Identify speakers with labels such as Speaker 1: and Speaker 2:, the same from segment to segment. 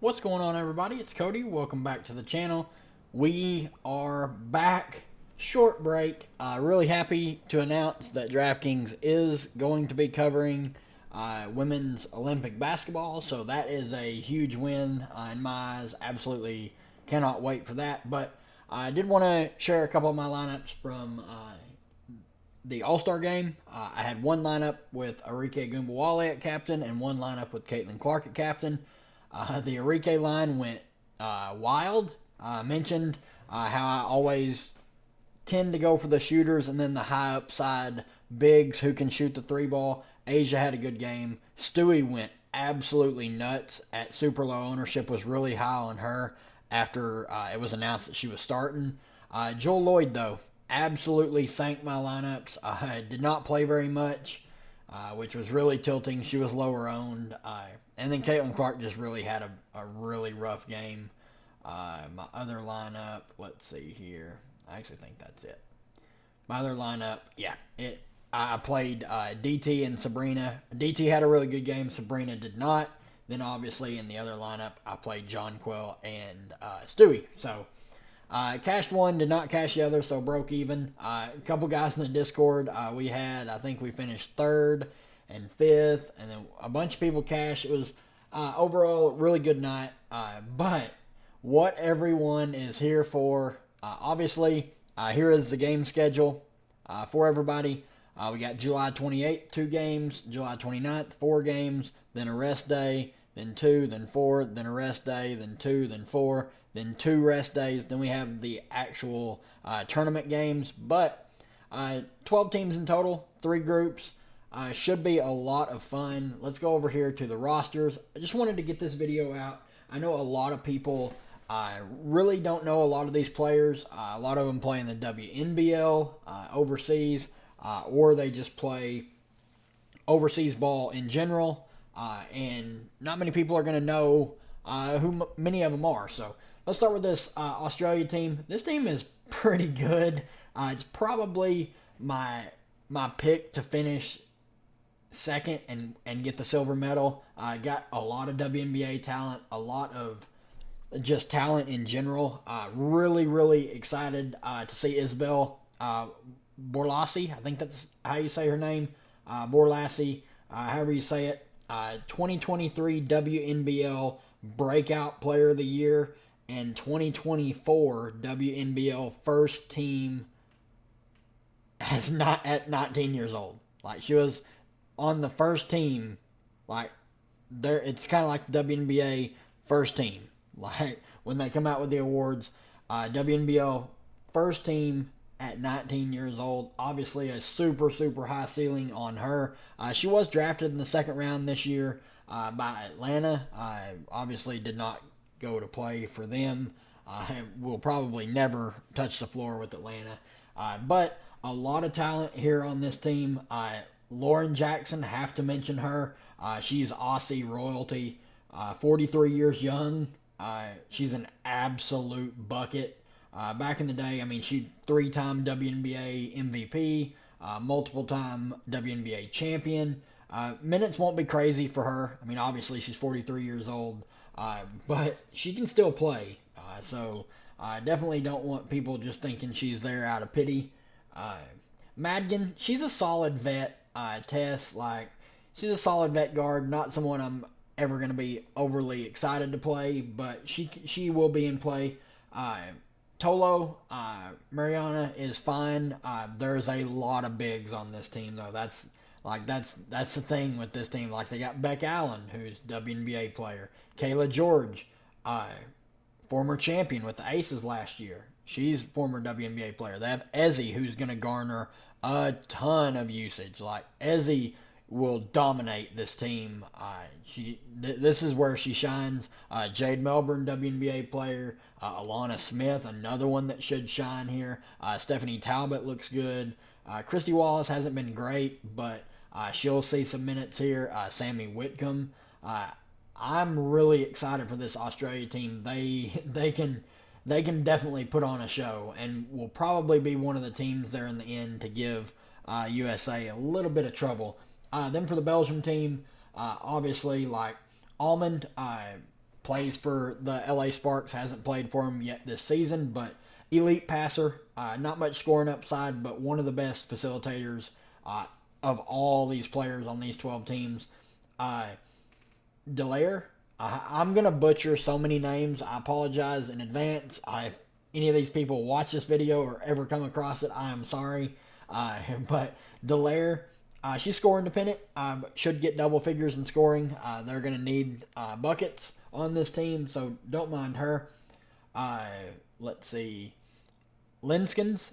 Speaker 1: What's going on, everybody? It's Cody. Welcome back to the channel. We are back. Short break. Really happy to announce that DraftKings is going to be covering women's Olympic basketball. So that is a huge win in my eyes. Absolutely cannot wait for that. But I did want to share a couple of my lineups from the All-Star game. I had one lineup with Arike Gumbawale at captain and one lineup with Caitlin Clark at captain. The Arike line went wild. I mentioned how I always tend to go for the shooters and then the high upside bigs who can shoot the three ball. Asia had a good game. Stewie went absolutely nuts at super low ownership, was really high on her after it was announced that she was starting. Joel Lloyd, though, absolutely sank my lineups. I did not play very much, which was really tilting. She was lower owned. And then Caitlin Clark just really had a really rough game. My other lineup, let's see here. I actually think that's it. My other lineup, I played DT and Sabrina. DT had a really good game. Sabrina did not. Then obviously in the other lineup, I played John Quill and Stewie. So cashed one, did not cash the other, so broke even. A couple guys in the Discord, I think we finished third and fifth, and then a bunch of people cashed. It was overall a really good night. But what everyone is here for, obviously, here is the game schedule for everybody. We got July 28th, 2 games, July 29th, 4 games, then a rest day, then 2, then 4, then a rest day, then 2, then 4, then 2 rest days. Then we have the actual tournament games. But 12 teams in total, 3 groups. Should be a lot of fun. Let's go over here to the rosters. I just wanted to get this video out. I know a lot of people really don't know a lot of these players. A lot of them play in the WNBL overseas, or they just play overseas ball in general. And not many people are going to know who many of them are. So let's start with this Australia team. This team is pretty good. It's probably my pick to finish second and get the silver medal. Got a lot of WNBA talent, a lot of just talent in general. Really, really excited to see Isabel Borlassi. I think that's how you say her name. Borlassi, however you say it. 2023 WNBL Breakout Player of the Year and 2024 WNBL First Team at 19 years old. Like, she was on the first team. Like, there, it's kind of like the WNBA First Team. Like, when they come out with the awards, WNBL First Team at 19 years old. Obviously, a super, super high ceiling on her. She was drafted in the second round this year by Atlanta. Obviously did not go to play for them. Will probably never touch the floor with Atlanta. But a lot of talent here on this team. Lauren Jackson, have to mention her. She's Aussie royalty. 43 years young. She's an absolute bucket. Back in the day, I mean, she 3-time WNBA MVP, multiple-time WNBA champion. Minutes won't be crazy for her. I mean, obviously, she's 43 years old, but she can still play. So I definitely don't want people just thinking she's there out of pity. Madigan, she's a solid vet. Tess, like, she's a solid vet guard. Not someone I'm ever going to be overly excited to play, but she will be in play. Tolo, Mariana is fine. There's a lot of bigs on this team, though. That's the thing with this team. Like, they got Beck Allen, who's WNBA player. Kayla George, former champion with the Aces last year. She's a former WNBA player. They have Ezzy, who's going to garner a ton of usage. Like, Ezzy will dominate this team. This is where she shines. Jade Melbourne, WNBA player. Alana Smith, another one that should shine here. Stephanie Talbot looks good. Christy Wallace hasn't been great, but she'll see some minutes here. Sammy Whitcomb. I'm really excited for this Australia team. They can definitely put on a show and will probably be one of the teams there in the end to give USA a little bit of trouble. Then for the Belgium team, obviously, like, Almond, plays for the LA Sparks, hasn't played for them yet this season, but elite passer, not much scoring upside, but one of the best facilitators of all these players on these 12 teams. Delaire, I'm going to butcher so many names. I apologize in advance. If any of these people watch this video or ever come across it, I am sorry. But Delaire, she's score independent, should get double figures in scoring. They're going to need buckets on this team, so don't mind her. Let's see. Linskins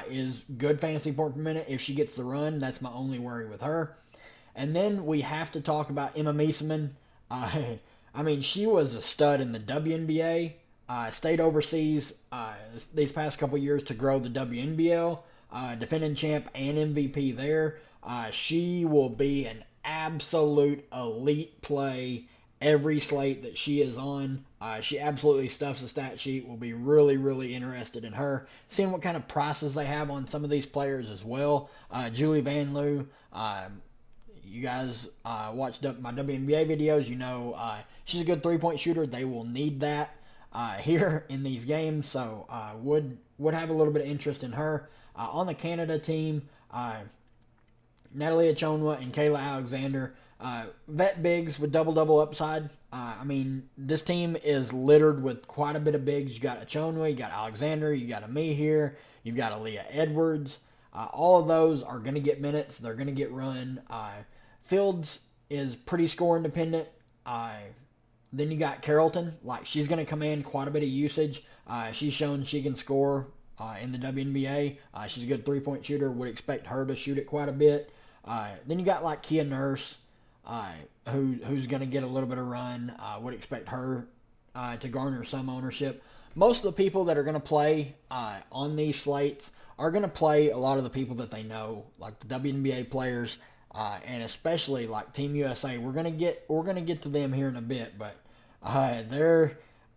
Speaker 1: is good fantasy point per minute. If she gets the run, that's my only worry with her. And then we have to talk about Emma Miesemann. I mean, she was a stud in the WNBA. Stayed overseas these past couple years to grow the WNBL. Defending champ and MVP there. She will be an absolute elite play every slate that she is on. She absolutely stuffs the stat sheet. We'll be really, really interested in her. Seeing what kind of prices they have on some of these players as well. Julie Van Loo. You guys watched my WNBA videos. You know she's a good three-point shooter. They will need that here in these games. So would have a little bit of interest in her. On the Canada team, Natalie Achonwa and Kayla Alexander, vet bigs with double-double upside. I mean, this team is littered with quite a bit of bigs. You got Achonwa, you got Alexander, you got Ami here, you've got Aaliyah Edwards. All of those are going to get minutes. They're going to get run. Fields is pretty score independent. Then you got Carrollton. Like, she's going to command quite a bit of usage. She's shown she can score in the WNBA. She's a good three-point shooter. Would expect her to shoot it quite a bit. Then you got like Kia Nurse, who's going to get a little bit of run. Would expect her to garner some ownership. Most of the people that are going to play on these slates are going to play a lot of the people that they know, like the WNBA players, and especially like Team USA. We're gonna get to them here in a bit, but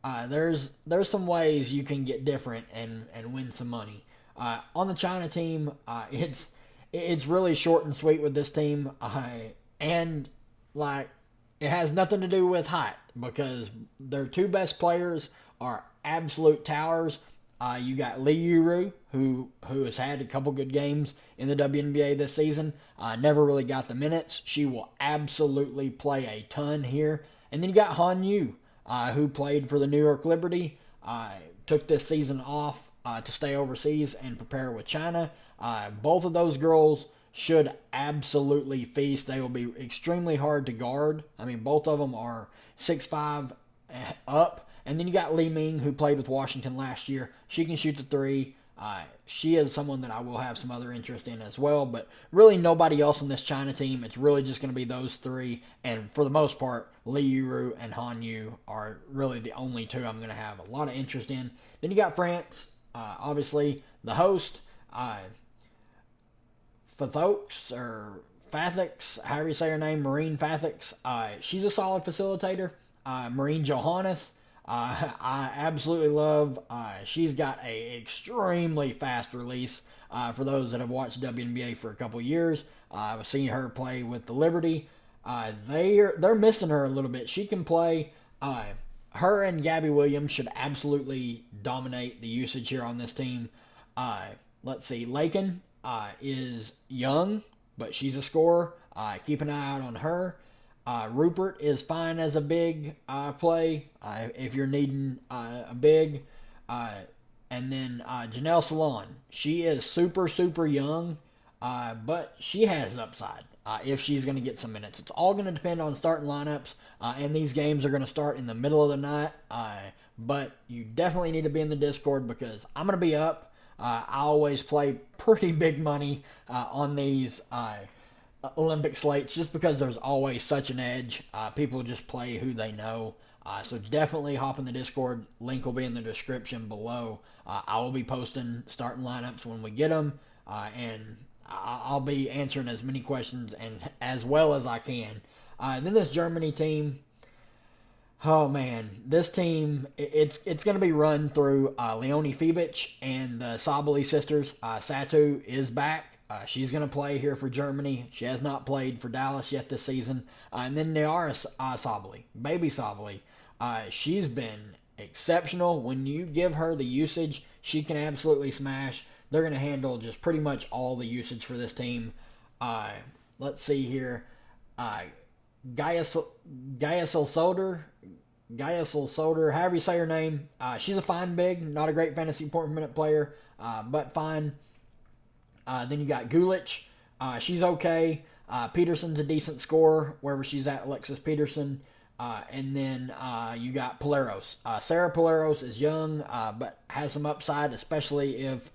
Speaker 1: there's some ways you can get different and win some money. On the China team, it's really short and sweet with this team, and like it has nothing to do with height because their two best players are absolute towers. You got Lee Yuru, who has had a couple good games in the WNBA this season. Never really got the minutes. She will absolutely play a ton here. And then you got Han Yu, who played for the New York Liberty. Took this season off to stay overseas and prepare with China. Both of those girls should absolutely feast. They will be extremely hard to guard. I mean, both of them are 6'5" up. And then you got Li Ming, who played with Washington last year. She can shoot the three. She is someone that I will have some other interest in as well. But really nobody else in this China team. It's really just going to be those three. And for the most part, Lee Yuru and Han Yu are really the only two I'm going to have a lot of interest in. Then you got France, obviously the host, Fathox or Fathix, however you say her name, Marine Fathix. She's a solid facilitator. Marine Johannes. I absolutely love. She's got a extremely fast release. For those that have watched WNBA for a couple years, I've seen her play with the Liberty. They're missing her a little bit. She can play. Her and Gabby Williams should absolutely dominate the usage here on this team. Let's see. Lakin is young, but she's a scorer. Keep an eye out on her. Rupert is fine as a big play if you're needing a big. And then Janelle Salon. She is super, super young, but she has upside if she's going to get some minutes. It's all going to depend on starting lineups, and these games are going to start in the middle of the night. But you definitely need to be in the Discord because I'm going to be up. I always play pretty big money on these Olympic slates just because there's always such an edge. People just play who they know. So definitely hop in the Discord. Link will be in the description below. I will be posting starting lineups when we get them. And I'll be answering as many questions and as well as I can. Then this Germany team. Oh man, this team, it's going to be run through Leonie Fiebich and the Sabali sisters. Satu is back. She's going to play here for Germany. She has not played for Dallas yet this season. And then Niara Sabali, baby Sabali. She's been exceptional. When you give her the usage, she can absolutely smash. They're going to handle just pretty much all the usage for this team. Uh, let's see here. Uh, Gaia Solder, however you say her name. She's a fine big, not a great fantasy point per minute player, but fine. Then you got Gulich. She's okay. Peterson's a decent scorer wherever she's at, Alexis Peterson. And then you got Polaros. Sarah Polaros is young, but has some upside, especially if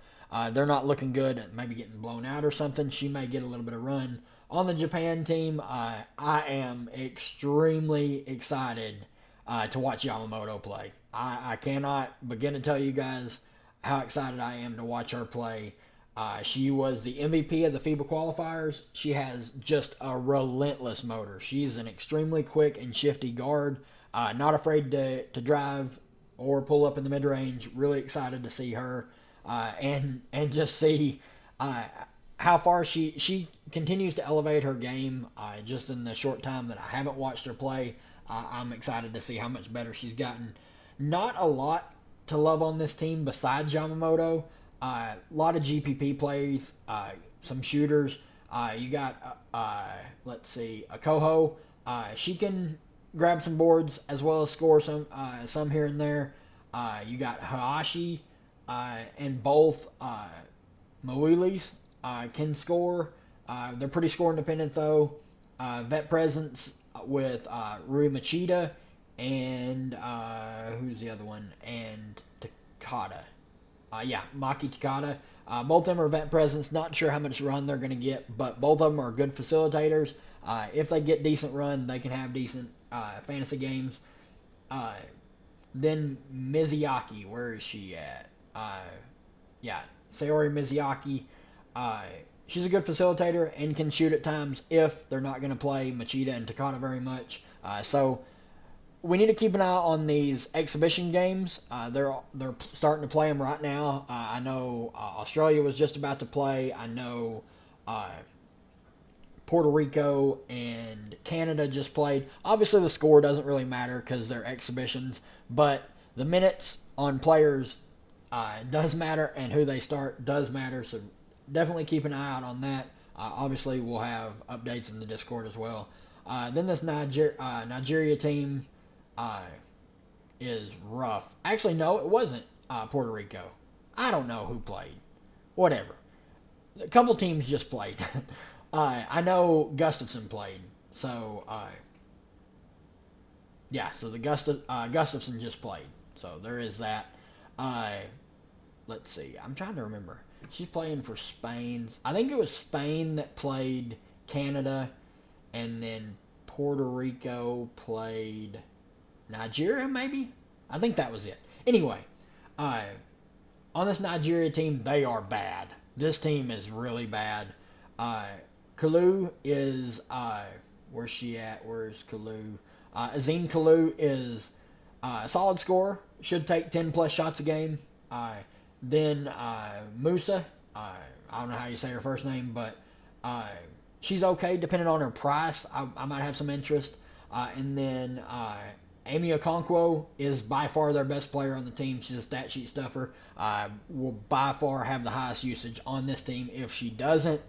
Speaker 1: they're not looking good, maybe getting blown out or something. She may get a little bit of run. On the Japan team, I am extremely excited to watch Yamamoto play. I cannot begin to tell you guys how excited I am to watch her play. She was the MVP of the FIBA qualifiers. She has just a relentless motor. She's an extremely quick and shifty guard. Not afraid to drive or pull up in the mid-range. Really excited to see her and just see how far she continues to elevate her game. Just in the short time that I haven't watched her play, I'm excited to see how much better she's gotten. Not a lot to love on this team besides Yamamoto. A lot of GPP plays, some shooters. You got, let's see, a Koho. She can grab some boards as well as score some here and there. You got Hayashi and both Mawilis can score. They're pretty score independent though. Vet presence with Rui Machida and who's the other one? And Takada. Maki Takada. Both of them are vet presence. Not sure how much run they're going to get, but both of them are good facilitators. If they get decent run, they can have decent fantasy games. Then Mizuyaki, where is she at? Sayori Mizuyaki. She's a good facilitator and can shoot at times if they're not going to play Machida and Takada very much. So we need to keep an eye on these exhibition games. They're starting to play them right now. I know Australia was just about to play. I know Puerto Rico and Canada just played. Obviously, the score doesn't really matter because they're exhibitions, but the minutes on players does matter, and who they start does matter. So definitely keep an eye out on that. Obviously, we'll have updates in the Discord as well. Then this Nigeria team is rough. Actually, no, it wasn't Puerto Rico. I don't know who played. Whatever. A couple teams just played. I know Gustafson played. So, so the Gustafson just played. So there is that. Let's see. I'm trying to remember. She's playing for Spain. I think it was Spain that played Canada, and then Puerto Rico played Nigeria, maybe? I think that was it. Anyway, on this Nigeria team, they are bad. This team is really bad. Kalu is, where's she at? Where's Kalu? Azine Kalu is a solid scorer. Should take 10 plus shots a game. Then Musa, I don't know how you say her first name, but she's okay depending on her price. I might have some interest. And then Amy Okonkwo is by far their best player on the team. She's a stat sheet stuffer. Will by far have the highest usage on this team. If she doesn't,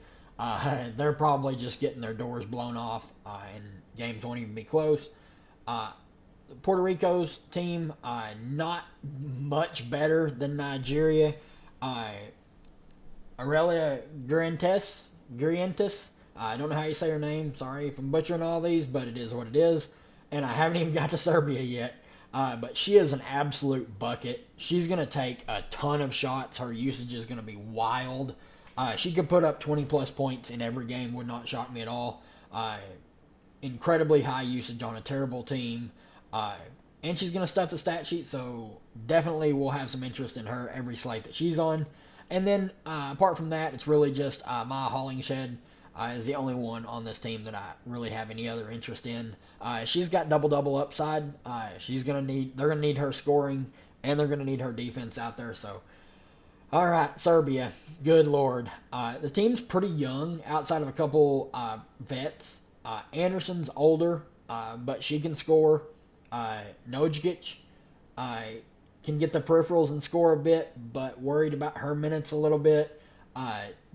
Speaker 1: they're probably just getting their doors blown off, and games won't even be close. Puerto Rico's team, not much better than Nigeria. Aurelia Gurientes, I don't know how you say her name. Sorry if I'm butchering all these, but it is what it is. And I haven't even got to Serbia yet. But she is an absolute bucket. She's going to take a ton of shots. Her usage is going to be wild. She could put up 20-plus points in every game. Would not shock me at all. Incredibly high usage on a terrible team. And she's going to stuff the stat sheet, so definitely we'll have some interest in her every slate that she's on. And then, apart from that, it's really just Maya Hollingshead is the only one on this team that I really have any other interest in. She's got double-double upside. They're going to need her scoring, and they're going to need her defense out there. So, all right, Serbia. Good Lord. The team's pretty young outside of a couple vets. Anderson's older, but she can score. Nojic can get the peripherals and score a bit, but worried about her minutes a little bit.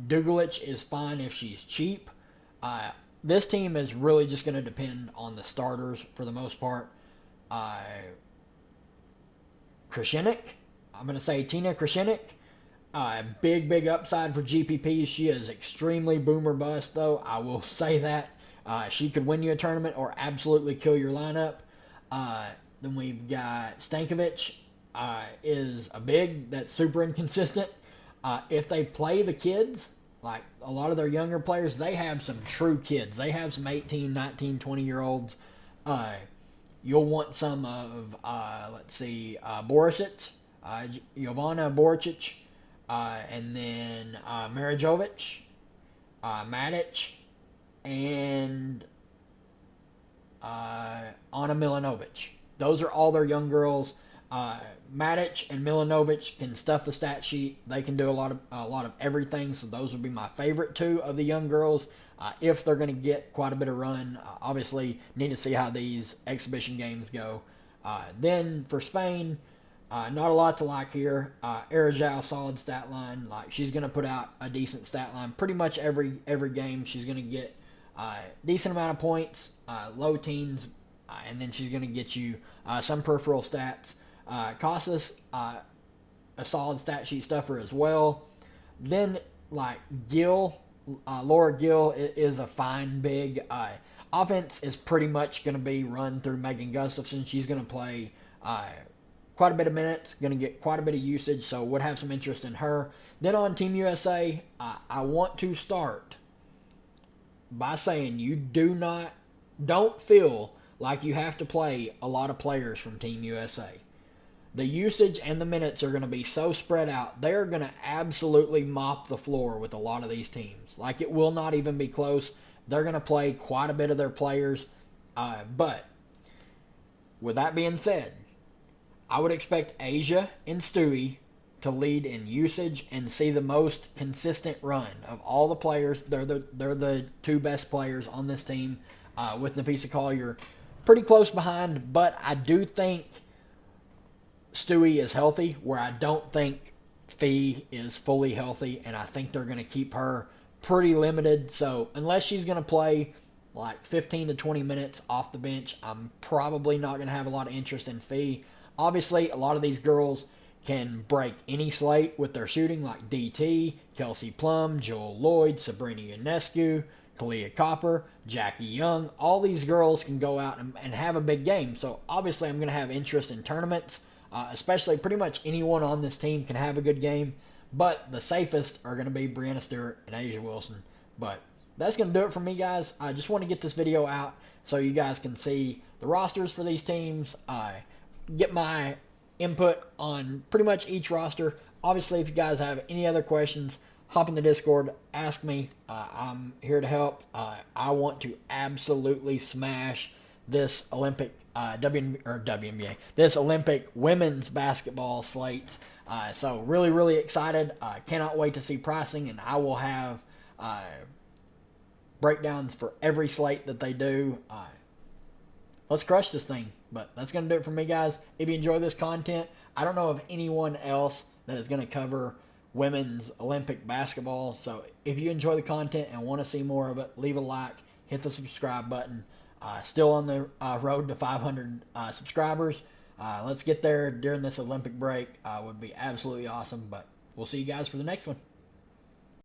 Speaker 1: Dugulic is fine if she's cheap. This team is really just going to depend on the starters for the most part. Krashenik, I'm going to say Tina Krashenik. Big upside for GPP. She is extremely boomer bust, though. I will say that. She could win you a tournament or absolutely kill your lineup. Then we've got Stankovic. Is a big that's super inconsistent. If they play the kids, like a lot of their younger players, they have some true kids. They have some 18, 19, 20-year-olds. You'll want some of, Borisic, Jovana Boricic, and then Marijovic, Matic, and Ana Milanovic. Those are all their young girls. Matic and Milanovic can stuff the stat sheet. They can do a lot of everything. So those would be my favorite two of the young girls. If they're going to get quite a bit of run, obviously need to see how these exhibition games go. Then for Spain, not a lot to like here. Arajau, solid stat line. Like she's going to put out a decent stat line pretty much every game. She's going to get decent amount of points, low teens, and then she's going to get you some peripheral stats. Casas, a solid stat sheet stuffer as well. Then, like, Laura Gill is a fine big. Offense is pretty much going to be run through Megan Gustafson. She's going to play quite a bit of minutes, going to get quite a bit of usage, so would have some interest in her. Then on Team USA, I want to start by saying you don't feel like you have to play a lot of players from Team USA. The usage and the minutes are going to be so spread out. They're going to absolutely mop the floor with a lot of these teams. Like, it will not even be close. They're going to play quite a bit of their players. But with that being said, I would expect Asia and Stewie to lead in usage and see the most consistent run of all the players. They're the two best players on this team, with Napisa Collier pretty close behind. But I do think Stewie is healthy, where I don't think Fee is fully healthy, and I think they're going to keep her pretty limited. So unless she's going to play like 15 to 20 minutes off the bench, I'm probably not going to have a lot of interest in Fee. Obviously, a lot of these girls can break any slate with their shooting, like DT, Kelsey Plum, Joel Lloyd, Sabrina Ionescu, Kalia Copper, Jackie Young. All these girls can go out and have a big game. So obviously I'm going to have interest in tournaments. Especially pretty much anyone on this team can have a good game. But the safest are going to be Brianna Stewart and Asia Wilson. But that's going to do it for me, guys. I just want to get this video out so you guys can see the rosters for these teams. Get my input on pretty much each roster. Obviously, if you guys have any other questions, hop in the Discord, ask me. I'm here to help. I want to absolutely smash this Olympic WNBA, this Olympic women's basketball slate. So really excited. Cannot wait to see pricing, and I will have breakdowns for every slate that they do. Let's crush this thing. But that's going to do it for me, guys. If you enjoy this content, I don't know of anyone else that is going to cover women's Olympic basketball. So if you enjoy the content and want to see more of it, leave a like, hit the subscribe button. Still on the road to 500 subscribers. Let's get there during this Olympic break. Would be absolutely awesome. But we'll see you guys for the next one.